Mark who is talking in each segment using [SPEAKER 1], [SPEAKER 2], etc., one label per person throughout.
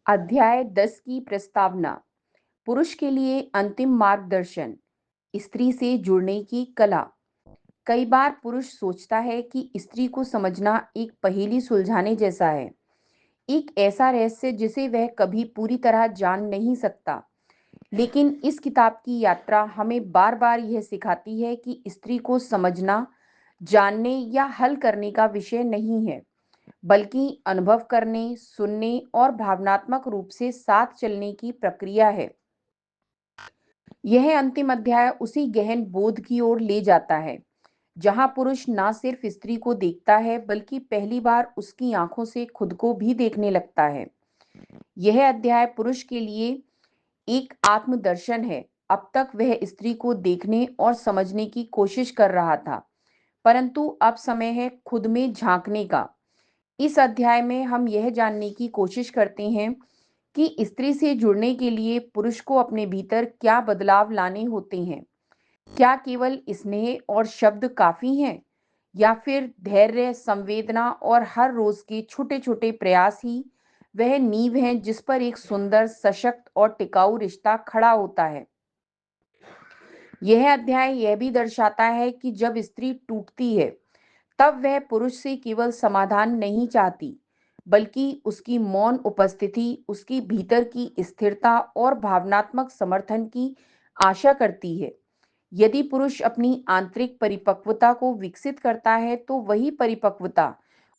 [SPEAKER 1] अध्याय 10 की प्रस्तावना। पुरुष के लिए अंतिम मार्गदर्शन। स्त्री से जुड़ने की कला। कई बार पुरुष सोचता है कि स्त्री को समझना एक पहेली सुलझाने जैसा है, एक ऐसा रहस्य जिसे वह कभी पूरी तरह जान नहीं सकता। लेकिन इस किताब की यात्रा हमें बार बार यह सिखाती है कि स्त्री को समझना जानने या हल करने का विषय नहीं है, बल्कि अनुभव करने, सुनने और भावनात्मक रूप से साथ चलने की प्रक्रिया है। यह अंतिम अध्याय उसी गहन बोध की ओर ले जाता है, जहां पुरुष न सिर्फ स्त्री को देखता है, बल्कि पहली बार उसकी आंखों से खुद को भी देखने लगता है। यह अध्याय पुरुष के लिए एक आत्मदर्शन है। अब तक वह स्त्री को देखने और समझने की कोशिश कर रहा था, परंतु अब समय है खुद में झांकने का। इस अध्याय में हम यह जानने की कोशिश करते हैं कि स्त्री से जुड़ने के लिए पुरुष को अपने भीतर क्या बदलाव लाने होते हैं। क्या केवल स्नेह और शब्द काफी हैं, या फिर धैर्य, संवेदना और हर रोज के छोटे छोटे प्रयास ही वह नींव हैं जिस पर एक सुंदर, सशक्त और टिकाऊ रिश्ता खड़ा होता है। यह अध्याय यह भी दर्शाता है कि जब स्त्री टूटती है, तब वह पुरुष से केवल समाधान नहीं चाहती, बल्कि उसकी मौन उपस्थिति, उसकी भीतर की स्थिरता और भावनात्मक समर्थन की आशा करती है। यदि पुरुष अपनी आंतरिक परिपक्वता को विकसित करता है, तो वही परिपक्वता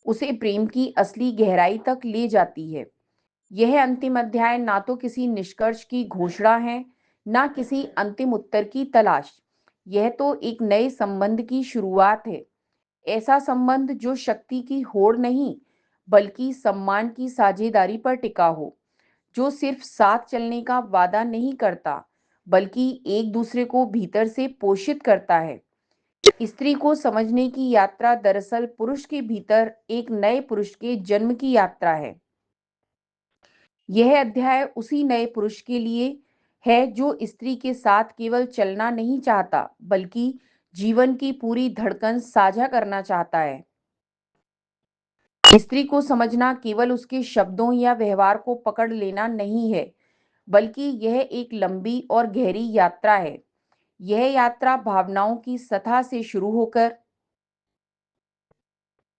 [SPEAKER 1] उसे प्रेम की असली गहराई तक ले जाती है। यह अंतिम अध्याय ना तो किसी निष्कर्ष की घोषणा है, ना किसी अंतिम उत्तर की तलाश। यह तो एक नए संबंध की शुरुआत है। ऐसा संबंध जो शक्ति की होड़ नहीं, बल्कि सम्मान की साझेदारी पर टिका हो, जो सिर्फ साथ चलने का वादा नहीं करता, बल्कि एक दूसरे को भीतर से पोषित करता है। स्त्री को समझने की यात्रा दरअसल पुरुष के भीतर एक नए पुरुष के जन्म की यात्रा है। यह अध्याय उसी नए पुरुष के लिए है जो स्त्री के साथ केवल चलना नहीं चाहता, बल्कि जीवन की पूरी धड़कन साझा करना चाहता है। स्त्री को समझना केवल उसके शब्दों या व्यवहार को पकड़ लेना नहीं है, बल्कि यह एक लंबी और गहरी यात्रा है। यह यात्रा भावनाओं की सतह से शुरू होकर